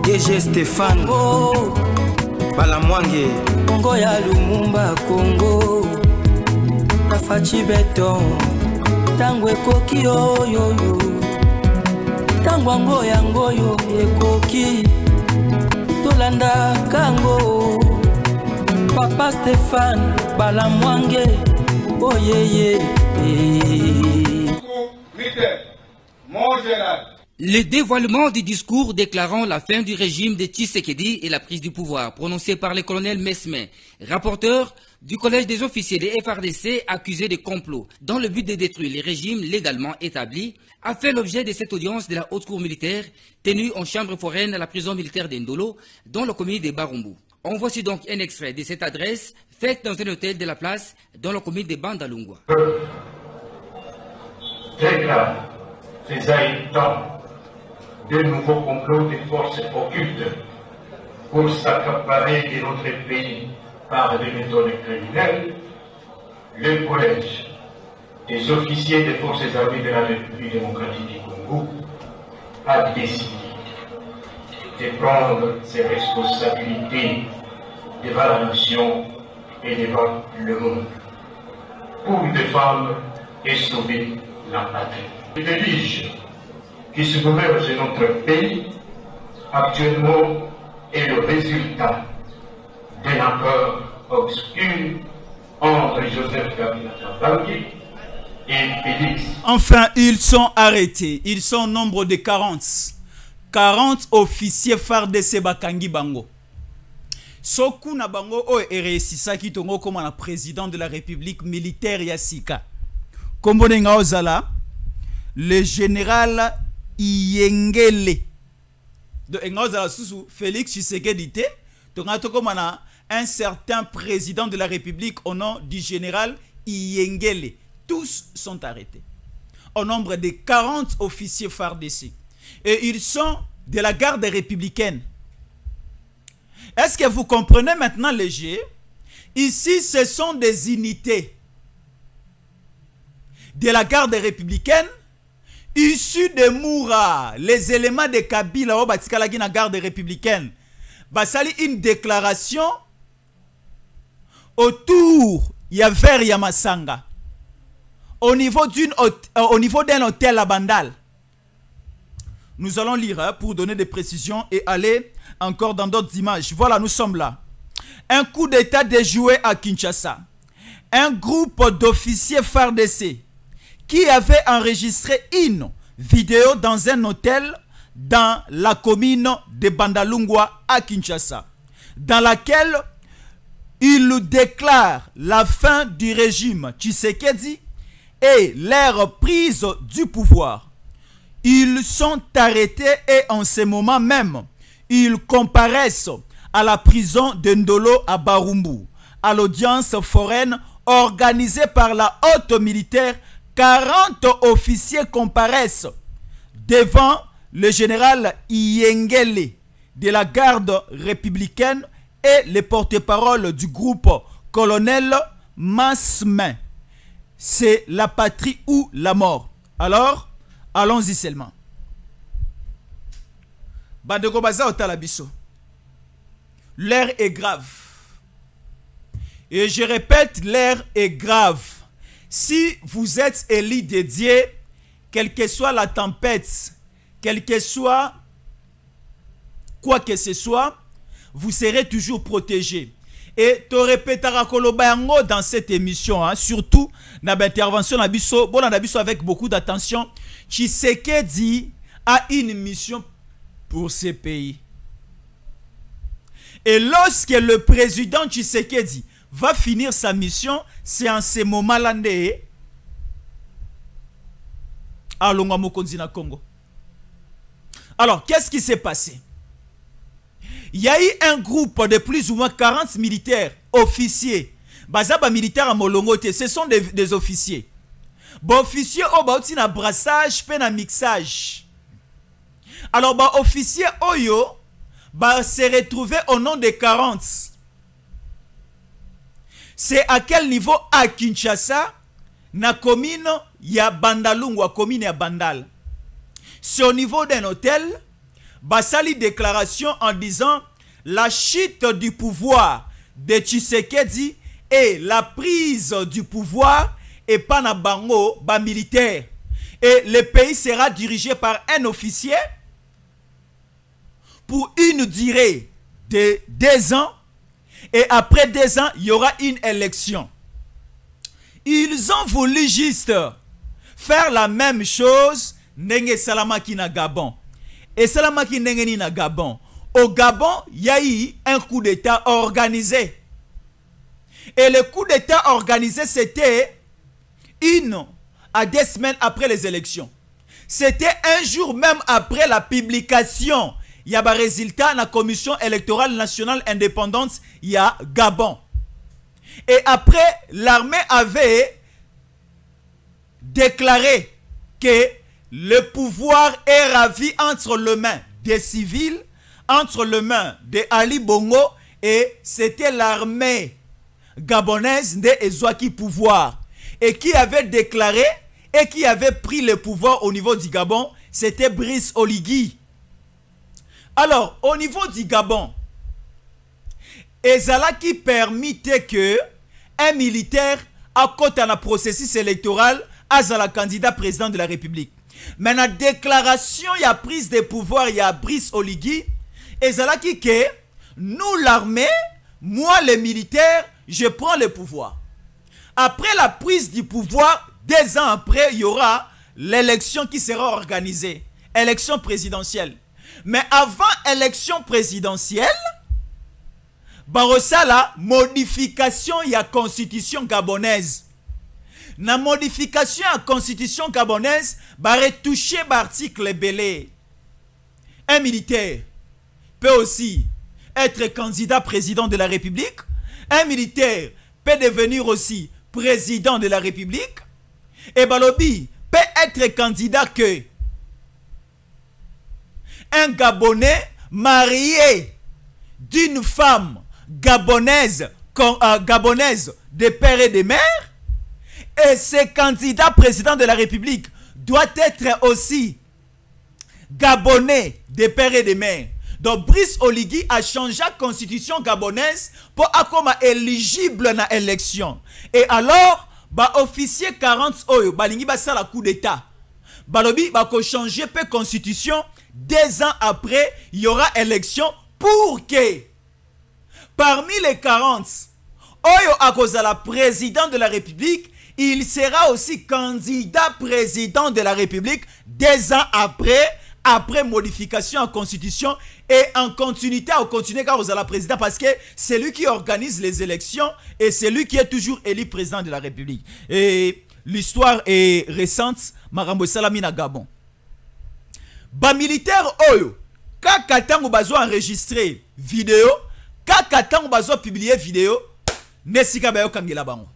DG Stéphane Balamwange Congo ya Lumumba Congo Bafachi Beton Tango ekoki oyo Tango yango yo ekoki Tolanda kango Papa Stéphane Balamwange Oh yeah. Le dévoilement du discours déclarant la fin du régime de Tshisekedi et la prise du pouvoir, prononcé par le colonel Mesme, rapporteur du collège des officiers des FARDC accusés de complot dans le but de détruire les régimes légalement établis, a fait l'objet de cette audience de la haute cour militaire tenue en chambre foraine à la prison militaire d'Indolo, dans le commune de Barumbu. On voici donc un extrait de cette adresse faite dans un hôtel de la place dans le commune de Bandalungwa. Déclare ces habitants de nouveaux complots des forces occultes pour s'accaparer de notre pays par des méthodes criminelles, le collège des officiers des forces armées de la République démocratique du Congo a décidé de prendre ses responsabilités devant la nation et devant le monde pour défendre et sauver la patrie. Les dirigeants qui se gouvernent de notre pays actuellement est le résultat d'un accord obscur entre Joseph Kabila Kabange et Félix. Enfin, ils sont arrêtés. Ils sont au nombre de 40. 40 officiers FARDC Bakangi Bango. Sokuna Bango o eresisaki tongo comme la président de la République militaire Yassika. Kombonenga Ozala, le général Iyengele. De Engozala Susu Félix Tshisekedi te, tongato comme un certain président de la République au nom du général Iyengele. Tous sont arrêtés. Au nombre de 40 officiers FARDC. Et ils sont de la garde républicaine. Est-ce que vous comprenez maintenant les jeux? Ici, ce sont des unités de la garde républicaine issus de Moura, les éléments de Kabila au Batikalagi na garde républicaine. Basali une déclaration autour vers Yamasanga au niveau d'un hôtel à Bandal. Nous allons lire pour donner des précisions et aller encore dans d'autres images. Voilà, nous sommes là. Un coup d'état déjoué à Kinshasa. Un groupe d'officiers FARDC qui avait enregistré une vidéo dans un hôtel dans la commune de Bandalungwa à Kinshasa, dans laquelle ils déclarent la fin du régime Tshisekedi et leur prise du pouvoir. Ils sont arrêtés et en ce moment même, ils comparaissent à la prison de Ndolo à Barumbu, à l'audience foraine organisée par la haute militaire. 40 officiers comparaissent devant le général Iyengele de la garde républicaine et le porte-parole du groupe colonel Masmin. C'est la patrie ou la mort. Alors, allons-y seulement. Bandeko Baza Otalabiso. L'air est grave. Et je répète, l'air est grave. Si vous êtes élu de Dieu, quelle que soit la tempête, quel que soit quoi que ce soit, vous serez toujours protégé. Et tu répéteras Kolobayango dans cette émission, surtout dans l'intervention avec beaucoup d'attention. Tshisekedi a une mission pour ce pays. Et lorsque le président Tshisekedi va finir sa mission, c'est en ce moment-là à Longamokonzi na Congo. Alors, qu'est-ce qui s'est passé? Il y a eu un groupe de plus ou moins 40 militaires, officiers. Bazaba militaire à Molongote, ce sont des officiers. Bon, officiers, ils ont brassage, un mixage. Alors, bah, officiers, Oyo, bah, se retrouver au nom de 40. C'est à quel niveau? À Kinshasa, na commune, il y a Bandalungwa, commune à Bandal. C'est au niveau d'un hôtel, basali déclaration en disant la chute du pouvoir de Tshisekedi et la prise du pouvoir et pas na bango ba militaire. Et le pays sera dirigé par un officier pour une durée de 2 ans. Et après 2 ans, il y aura une élection. Ils ont voulu juste faire la même chose Nenge Salamaki na Gabon. Et Salamaki Nenge na Gabon. Au Gabon, il y a eu un coup d'État organisé. Et le coup d'État organisé, c'était 1 à 2 semaines après les élections. C'était un jour même après la publication. Il y a un résultat de la Commission électorale nationale indépendante. Il y a Gabon. Et après, l'armée avait déclaré que le pouvoir est ravi entre les mains des civils, entre les mains de Ali Bongo, et c'était l'armée gabonaise de Ezouaki pouvoir. Et qui avait déclaré et qui avait pris le pouvoir au niveau du Gabon, c'était Brice Oligui. Alors, au niveau du Gabon, ezala qui permettait que un militaire à côté d'un processus électoral azala candidat président de la République. Mais la déclaration, il y a prise de pouvoir, il y a Brice Oligui, ezala qui que nous l'armée, moi les militaires, je prends le pouvoir. Après la prise du pouvoir, 2 ans après, il y aura l'élection qui sera organisée, élection présidentielle. Mais avant élection présidentielle, barosala modification ya constitution gabonaise. Na modification ya constitution gabonaise, ba retoucher l'article belé. Un militaire peut aussi être candidat président de la République. Un militaire peut devenir aussi président de la République. Et Balobi peut être candidat que un Gabonais marié d'une femme gabonaise de père et de mère, et ce candidat président de la République doit être aussi Gabonais de père et de mère. Donc Brice Oligui a changé la constitution gabonaise pour être éligible à l'élection. Et alors, officier 40 oyo, balingi ba sala coup d'état. Balobi ba ko changer la constitution. 2 ans après, il y aura élection pour que parmi les 40, Oyo Akozala, président de la République, il sera aussi candidat président de la République 2 ans après modification en constitution et en continuité à continuer car Akozala président parce que c'est lui qui organise les élections et c'est lui qui est toujours élu président de la République. Et l'histoire est récente, Marambo Salamina Gabon. Ba militaire oyo kaka tango bazo enregistrer vidéo kaka tango bazo publier vidéo nesika bayo kangela bango.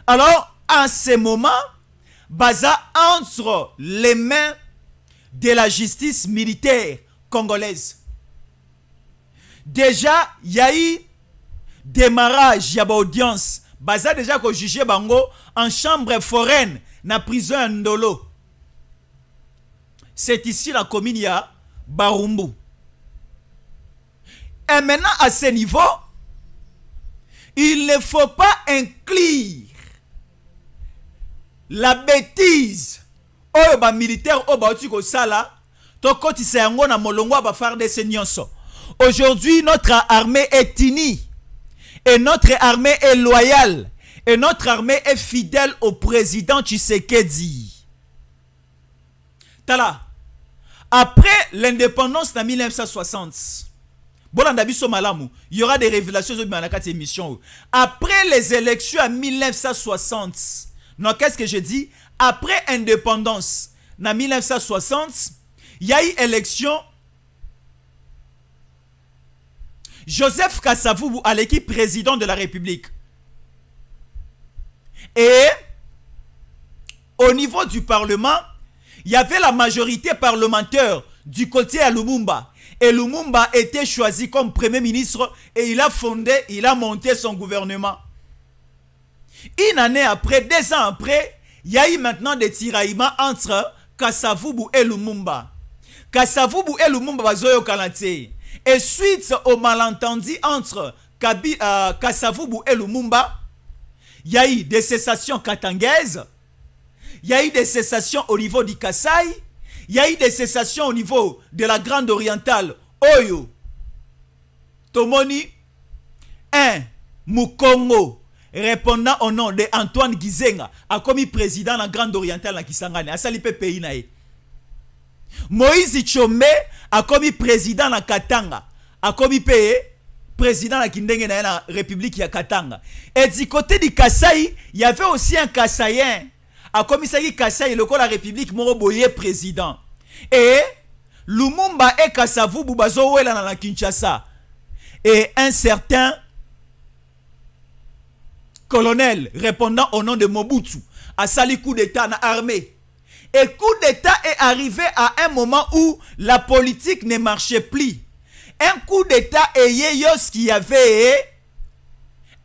Alors en ce moment baza entre les mains de la justice militaire congolaise. Déjà il y a eu démarrage ya ba audience baza déjà ko juger bango en chambre foraine na prison Ndolo. C'est ici la commune ya Barumbu. Et maintenant à ce niveau, il ne faut pas inclure la bêtise oyo ba militaire oyo ba otiko sala to kotisa yango na molongo ba faire des nyonso. Aujourd'hui notre armée est unie et notre armée est loyale et notre armée est fidèle au président Tshisekedi. Tala. Après l'indépendance en 1960, il y aura des révélations dans cette émission. Après les élections en 1960, non, qu'est-ce que je dis? Après l'indépendance en 1960, il y a eu élection. Joseph Kasavubu à l'équipe président de la République. Et au niveau du Parlement, il y avait la majorité parlementaire du côté à Lumumba. Et Lumumba était choisi comme premier ministre et il a monté son gouvernement. Une année après, 2 ans après, il y a eu maintenant des tiraillements entre Kasavubu et Lumumba. Kasavubu et Lumumba bazoyo kanate. Et suite au malentendu entre Kasavubu et Lumumba, il y a eu des cessations katangaises, il y a eu des cessations au niveau du Kasaï, il y a eu des cessations au niveau de la Grande Orientale, Oyo, Tomoni, un Mukongo, répondant au nom de Antoine Gizenga, a commis président de la Grande Orientale na Kisangani, a salipe pays nae. Moïse Tchombe a commis président na Katanga, a commis président na Kindenge na la République ya Katanga. Et du côté du Kasaï, il y avait aussi un Kasaïen, a commis Kasaï, le la République Moroboye président. Et Lumumba et Kasavubu bazo wela na Kinshasa. Et un certain colonel répondant au nom de Mobutu a sali coup d'état na armée. Et coup d'état est arrivé à un moment où la politique ne marchait plus. Un coup d'état et qui y avait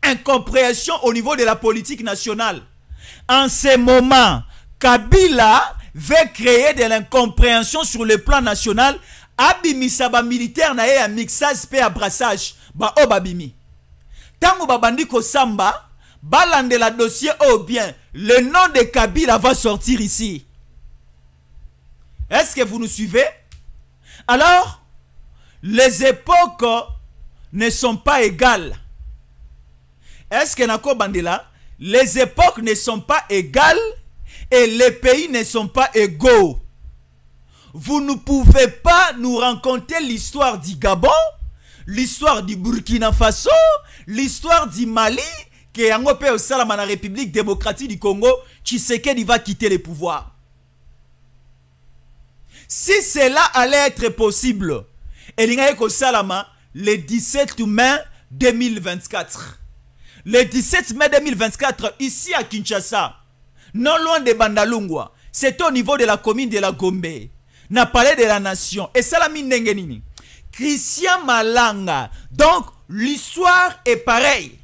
incompréhension au niveau de la politique nationale. En ce moment, Kabila veut créer de l'incompréhension sur le plan national. Abimisaba militaire na un mixage pe abrassage. Ba obabimi. Tango babandi ko samba, balande la dossier au bien. Le nom de Kabila va sortir ici. Est-ce que vous nous suivez? Alors, les époques ne sont pas égales. Est-ce que Nako Bandela, les époques ne sont pas égales et les pays ne sont pas égaux. Vous ne pouvez pas nous raconter l'histoire du Gabon, l'histoire du Burkina Faso, l'histoire du Mali, que Yangope au Salama la République démocratique du Congo, Tshisekedi va quitter le pouvoir. Si cela allait être possible, Elingayeko Salama, le 17 mai 2024. Le 17 mai 2024, ici à Kinshasa, non loin de Bandalungwa, c'est au niveau de la commune de la Gombe, n'a parlé de la nation. Et Salami Nengenini, Christian Malanga. Donc, l'histoire est pareille.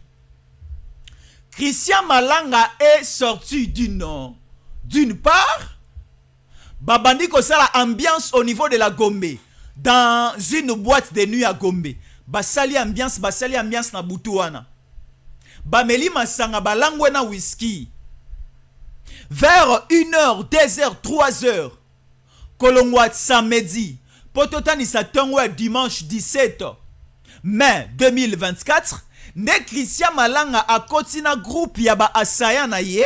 Christian Malanga est sorti d'une part, Babandi Kosala ambiance au niveau de la Gombe, dans une boîte de nuit à Gombe. Basali ambiance na Boutouana. Bameli Masanga balangwena whisky. Vers 1h, 2h, 3h, Kolongwat samedi, Pototani Satongwe dimanche 17 mai 2024, ne Christian Malanga a continué groupe Yaba Asaya na ye,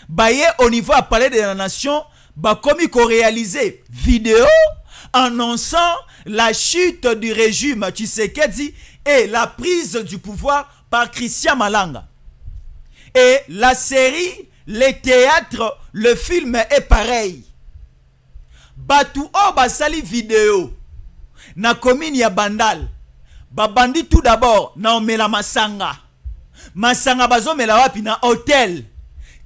baye au niveau à Palais de la Nation, ba komi ko réaliser vidéo annonçant la chute du régime Tshisekedi et la prise du pouvoir par Christian Malanga. Et la série, les théâtres, le film est pareil. Batu o basali vidéo na commune ya Bandal. Babandi tout d'abord na omela masanga. Masanga bazo mela wapi na hôtel.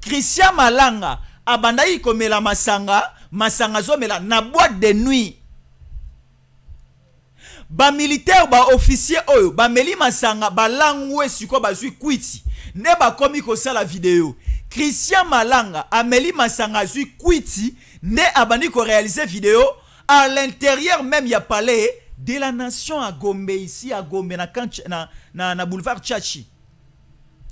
Christian Malanga abandai komela masanga, masanga zo mela na boîte de nuit. Ba militaire ba officier oyo ba meli masanga ba langwe siko ba zui kwiti ne ba komi ko sala vidéo. Christian Malanga ameli masanga zui kwiti ne abandi ko réaliser vidéo à l'intérieur même ya palais de la nation à Gombe ici à Gombe na boulevard Tchachi.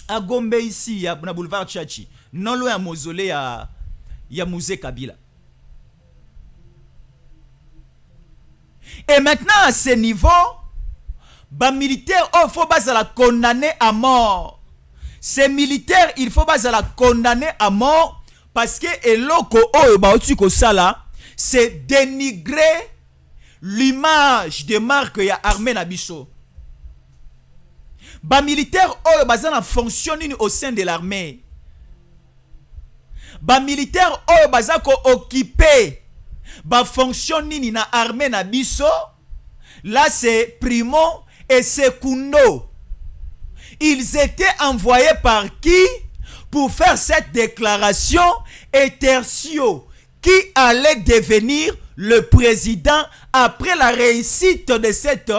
À Gombe ici na boulevard Tchachi non loin à mausolée ya musée Kabila. Et maintenant, à ce niveau, les militaires, il faut la condamner à mort. Ces militaires, il faut la condamner à mort parce que c'est dénigrer l'image de marque ya armée Nabiso. Les militaires, ils fonctionnent au sein de l'armée. Les militaires, ils occupés. Ba fonction nini na armée na biso. Là c'est primo et secundo. Ils étaient envoyés par qui pour faire cette déclaration et tertio qui allait devenir le président après la réussite de cette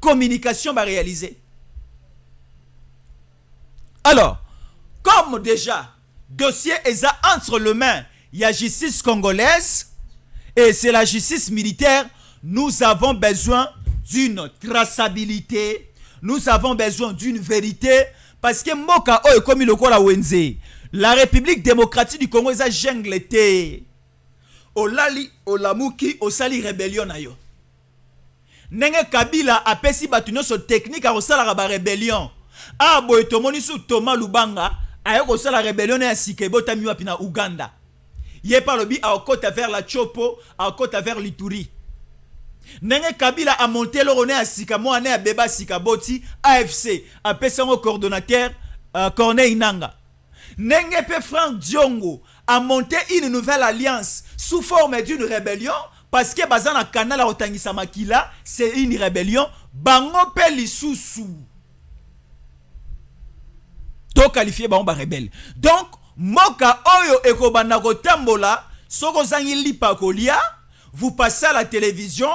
communication réalisée. Alors, comme déjà dossier est entre les mains, il y a justice congolaise Et c'est la justice militaire. Nous avons besoin d'une traçabilité. Nous avons besoin d'une vérité. Parce que Moka Oyo comme le la Wenze. La République démocratique du Congo est jungle été. Olali, Olamuki, Osali rébellion na yo. Nenge Kabila apesi batuno so technique a osala ba rébellion. Ah boy tomoni su Thomas Lubanga ayo osala rébellion na Sikebo tamiwa pina Uganda. Yé par le bi à côte vers la Chopo, à côte vers l'Ituri. Nenge Kabila a monté le rené à Sikamo ane à Beba Sikaboti AFC a pesé au coordonnateur Corneille Nanga. Nenge pe Franck Diongo a monté une nouvelle alliance sous forme d'une rébellion parce que bazana canal otangisa makila c'est une rébellion bango pe lisusu to qualifié ba rebelle. Donc moka oyo ekobanda kotambola soko zangi lipa kolia vous passez à la télévision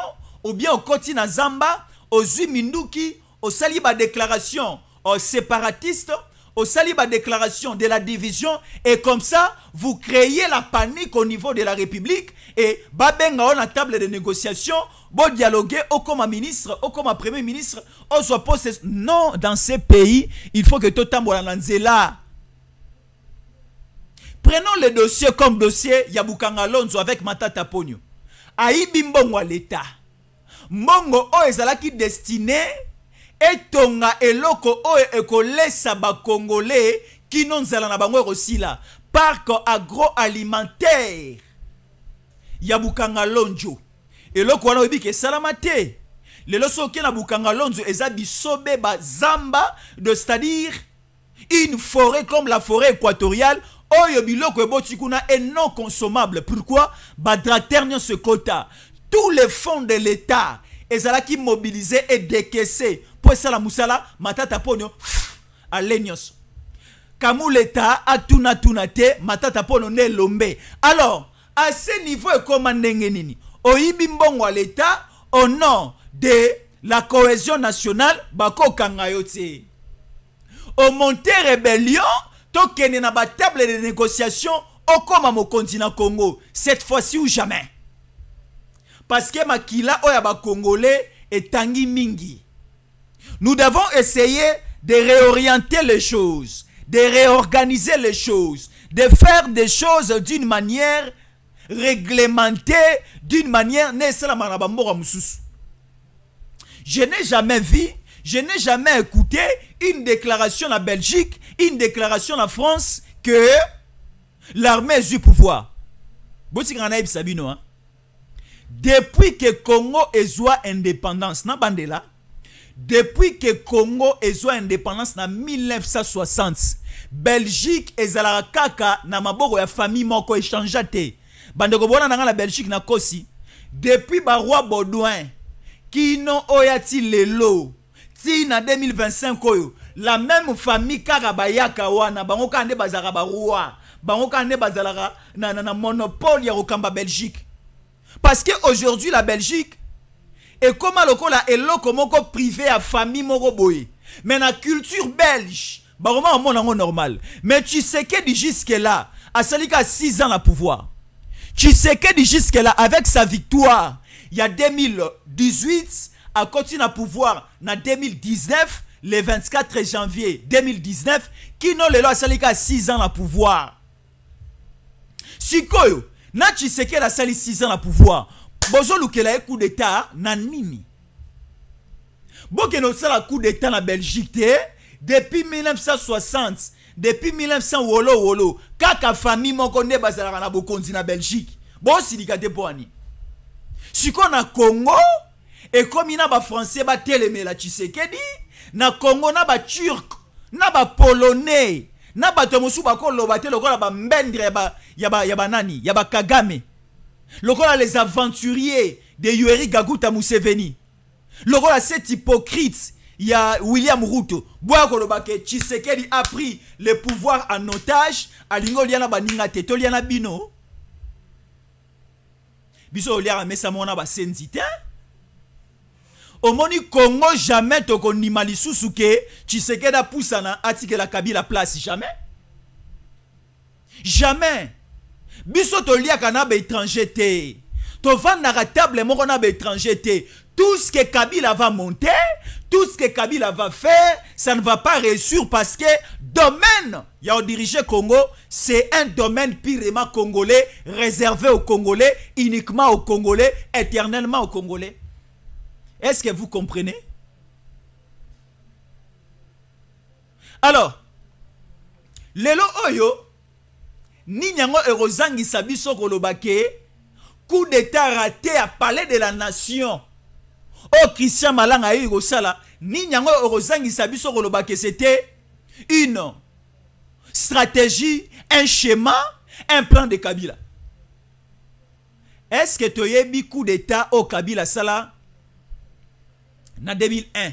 ou bien au koti na zamba au minduki au saliba déclaration aux séparatistes au saliba déclaration de la division et comme ça vous créez la panique au niveau de la République et babenga on a table de négociation bon dialoguer au comme ministre au comme premier ministre au soit poste non dans ces pays il faut que totambola nanzela. Prenons le dossier comme dossier Yabukanga Lonzo avec Matata Ponyo. Aïbi mbongo à l'État. Mbongo o ezalaki destiné et tonga eloko o ekolesa ba Congolais qui non zala na bango aussi là. Parc agroalimentaire. Yabukanga Lonzo. Eloko wana obi ke salamate. Le loso ke na Bukanga Lonzo ezabi sobe ba zamba de c'est-à-dire une forêt comme la forêt équatoriale. Oyo biloko ebotikuna est non consommable. Pourquoi? Badraternion ce quota. Tous les fonds de l'État ezalaki mobilisés et décaissés pour ça la musala matata ponyo à l'Enios. Kamou l'État a tunate matata ponyo ne lombe. Alors à ce niveau et comment nini oyibi mbongo à l'État au nom de la cohésion nationale bako kangayote. Au monté rébellion tokene na ba table de négociation au comme au continent Congo cette fois-ci ou jamais parce que makila oya ba Congolais est tangi mingi. Nous devons essayer de réorienter les choses, de réorganiser les choses, de faire des choses d'une manière réglementée, d'une manière je n'ai jamais vu, je n'ai jamais écouté une déclaration en Belgique, une déclaration en France que l'armée est du pouvoir. Depuis que Congo est soit indépendance, depuis que Congo est soit indépendance en 1960, Belgique est la kaka na maboko ya famille moko échangeate. Bandeko bona na la Belgique na kosi depuis ba roi Baudouin qui non oyati lelo ti na 2025 oyo la même famille kaka bayaka wana bango kande bazaka ba roi bango kande bazalaka na monopole ya kokamba Belgique parce que aujourd'hui la Belgique est comme lokola eloko moko privé à famille moko boye mais na culture belge baroma monango normal mais tu sais que jusque là a salika 6 ans à pouvoir. Tu sais que jusque là avec sa victoire il y a 2018 à continuer à pouvoir en 2019 le 24 janvier 2019 qui n'ont le loi salika 6 ans à pouvoir. Sikoyo na tu sais que la sali 6 ans à pouvoir bozo lukela coup d'état na nini boke no sala coup d'état na Belgique depuis 1960 depuis 1900 wolo kaka famille moko nde bazalaka na bokonzi na Belgique bo silika te poani siko na Congo et comme ina ba français ba telemela Tshisekedi na Congo na ba turc na ba polonais na ba tomosu ba ko loba te lokola ba mbendre ya ba nani ya ba Kagame lokola les aventuriers de Yoweri Kaguta Museveni lokola cet hypocrite il y a William Ruto. Tshisekedi a pris le pouvoir en otage. Alingo liana baninga teto liana bino. Biso liana mesa mona ba senzite. Omoni Congo jamais toko nimali susuke. Tshisekedi a poussana atike la Kabila place jamais. Jamais. Biso to liaka na ba étranger te. To vendre table mon étranger. Tout ce que Kabila va monter, tout ce que Kabila va faire, ça ne va pas réussir parce que domaine, il y a dirigé Congo, c'est un domaine purement congolais, réservé aux Congolais, uniquement aux Congolais, éternellement aux Congolais. Est-ce que vous comprenez? Alors, lelo oyo, ni nyango erozangi sabiso kolobake, coup d'état raté à Palais de la Nation. Oh, Christian Malanga a eu Rosala, ni nyango erozangi sabiso kolobake, c'était une stratégie, un schéma, un plan de Kabila. Est-ce que tu as eu coup d'état au Kabila Sala? En 2001,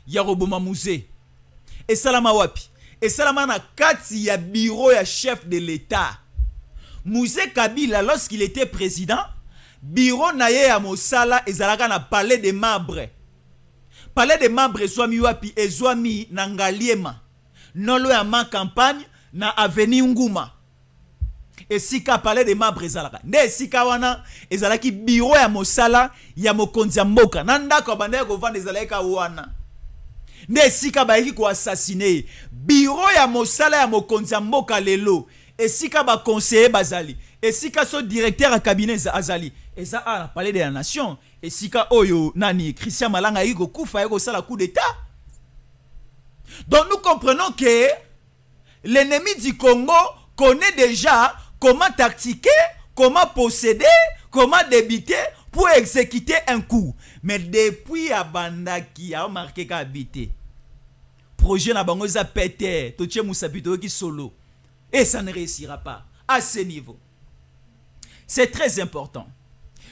Yaroboma Mouzé. Et Salama Wapi. Et Salama na kati ya bureau ya chef de l'État. Mouzé Kabila, lorsqu'il était président, bureau na ye ya Mosala ezalaka na palais des membres. Palais des membres ezwami wapi ezwami na Ngaliema. Nolo ya ma campagne na avenue Nguma. Et sika palais des membres ezalaka. Ne sika wana ezalaki bureau ya Mosala ya mokonzi ya mboka. Nanda ko bande ko vanda ezalaka wana. Ne sika baiki ko assassiner. Bureau ya Mosala ya mokonzi ya mboka lelo. Et sika ba conseiller bazali. Et sika so directeur à cabinet azali. Et ça a palais de la nation. Et sika oyo nani Christian Malanga iko kufa eko sala coup d'état. Donc nous comprenons que l'ennemi du Congo connaît déjà comment tactiquer, comment posséder, comment débiter pour exécuter un coup. Mais depuis Abanda qui a marqué qu'à habiter, projet n'a pas za pété, toche Moussapito qui solo. Et ça ne réussira pas à ce niveau. C'est très important.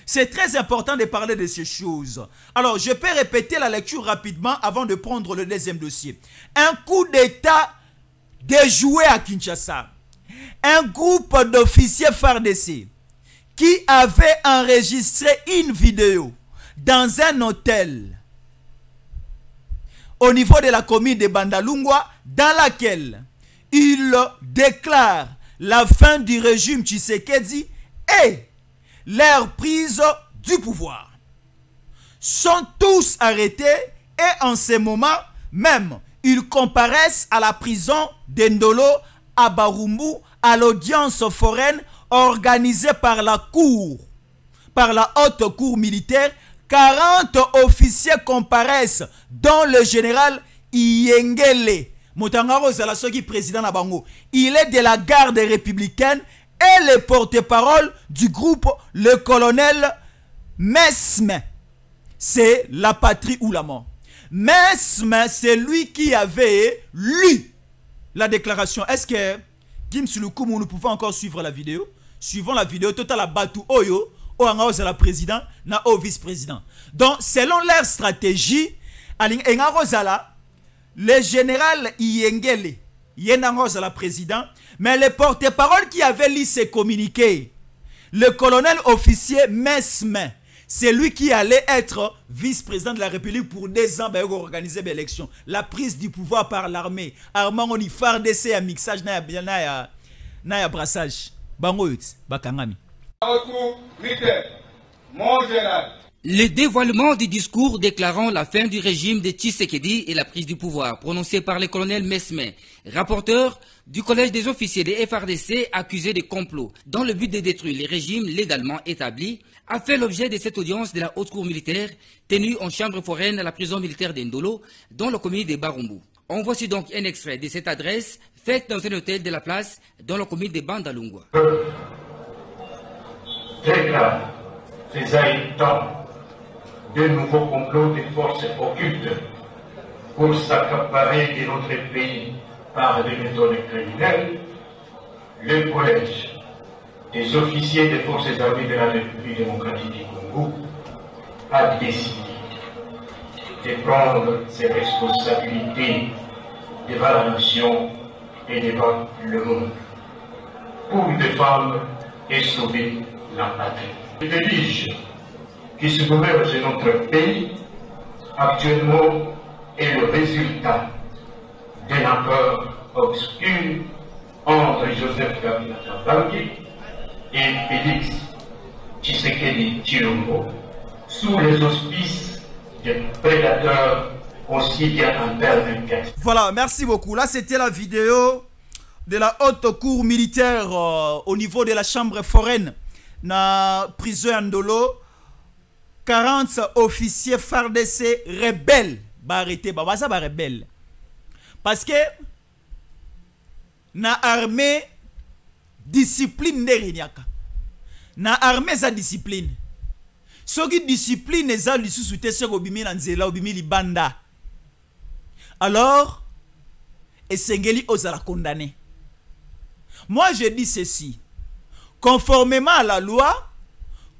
C'est très important de parler de ces choses. Alors, je peux répéter la lecture rapidement avant de prendre le deuxième dossier. Un coup d'état déjoué à Kinshasa. Un groupe d'officiers FARDC qui avait enregistré une vidéo dans un hôtel au niveau de la commune de Bandalungwa dans laquelle il déclare la fin du régime Tshisekedi et leur prise du pouvoir. Sont tous arrêtés et en ce moment même, ils comparaissent à la prison d'Endolo à Barumbu à l'audience foraine organisée par la cour, par la haute cour militaire. 40 officiers comparaissent, dont le général Iyengele. Motangaro Zalasoki, président Nabango. Il est de la garde républicaine et le porte-parole du groupe, le colonel Mesme. C'est la patrie ou la mort. Mesme, c'est lui qui avait lu la déclaration. Est-ce que Gims Lukumu, nous pouvons encore suivre la vidéo? Suivons la vidéo. Total à Batu Oyo, Oangao la président, na au vice-président. Donc, selon leur stratégie, le général Iyengele, Yenangos la président, mais le porte-parole qui avait lu ses communiqués, le colonel officier Mesme, c'est lui qui allait être vice-président de la République pour 2 ans pour organiser l'élection. La prise du pouvoir par l'armée. Armand on y FARDC à mixage na brassage. Bangoyut, bakangami. Le dévoilement du discours déclarant la fin du régime de Tshisekedi et la prise du pouvoir, prononcé par le colonel Mesme, rapporteur du collège des officiers des FARDC accusés de complot, dans le but de détruire les régimes légalement établis, a fait l'objet de cette audience de la haute cour militaire tenue en chambre foraine à la prison militaire d'Endolo, dans la commune de Barumbu. On voici donc un extrait de cette adresse faite dans un hôtel de la place dans la commune de Bandalungwa. Déclare ces habitants de nouveaux complots des forces occultes pour s'accaparer de notre pays par des méthodes criminelles, le collège des officiers des forces armées de la République démocratique du Congo a décidé de prendre ses responsabilités devant la nation et devant le monde pour défendre et sauver la patrie. Les diriges qui se gouvernent de notre pays actuellement est le résultat d'un accord obscur entre Joseph Kabila Kabange et Félix Tshisekedi Tshilombo sous les auspices des prédateurs aussi bien internes qu'externes. Voilà, merci beaucoup. Là, c'était la vidéo de la haute cour militaire au niveau de la chambre foraine na prison Andolo. 40 officiers FARDC rebelles ba arrêté ba rebelles. Parce que na armée discipline ne renyaka. Na armée za discipline. Soki discipline eza lisusu te soko bimi na nzela obimi libanda. Alors esengeli ozala condamné. Moi je dis ceci. Conformément à la loi,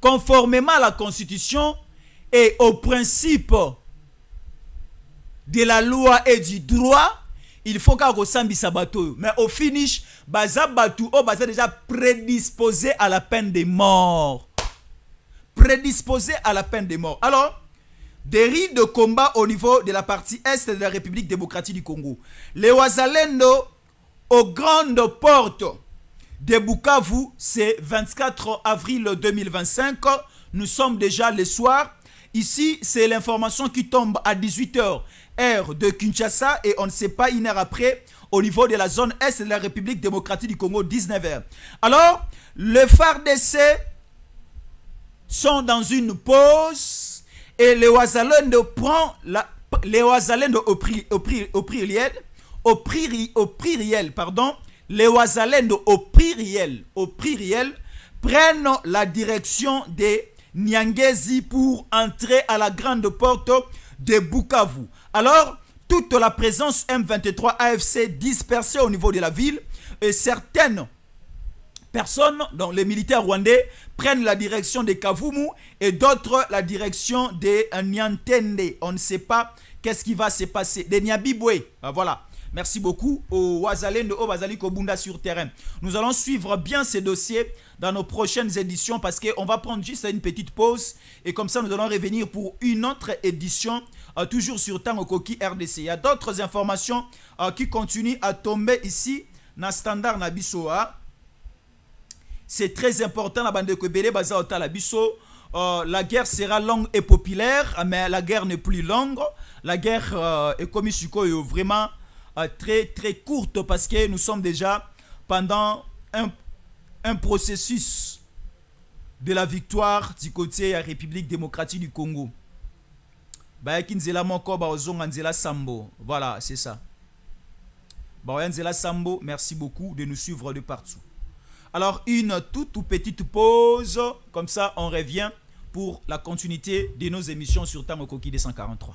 conformément à la constitution et au principe de la loi et du droit, il faut qu'on ressemble bateau. Mais au finish, baza batou o baza déjà prédisposé à la peine de mort. Prédisposé à la peine de mort. Alors, des rites de combat au niveau de la partie est de la République démocratique du Congo. Les Wazalendo aux grandes portes de Bukavu, c'est 24 avril 2025. Nous sommes déjà le soir. Ici, c'est l'information qui tombe à 18h, heure de Kinshasa, et on ne sait pas une heure après, au niveau de la zone est de la République démocratique du Congo, 19h. Alors, les FARDC sont dans une pause, et les Wazalendo prend les Wazalendo au pluriel, les Wazalendo au pluriel prennent la direction des Nyangezi pour entrer à la grande porte de Bukavu. Alors, toute la présence M23 AFC dispersée au niveau de la ville et certaines personnes, dont les militaires rwandais, prennent la direction de Kavumu et d'autres la direction de Nyantende. On ne sait pas qu'est-ce qui va se passer. De Nyabibwe, voilà. Merci beaucoup au Wazalendo au Bazali Kobunda sur terrain. Nous allons suivre bien ces dossiers dans nos prochaines éditions parce qu'on va prendre juste une petite pause et comme ça nous allons revenir pour une autre édition toujours sur Tango Koki RDC. Il y a d'autres informations qui continuent à tomber ici dans Standard Nabisoa. C'est très important la bande de Kobele Bazaota Labiso. La guerre sera longue et populaire, mais la guerre n'est plus longue. La guerre est comme vraiment très courte parce que nous sommes déjà pendant un processus de la victoire du côté de la République démocratique du Congo. Voilà, c'est ça. Sambo, merci beaucoup de nous suivre de partout. Alors, une toute petite pause, comme ça on revient pour la continuité de nos émissions sur Tango Koki 243.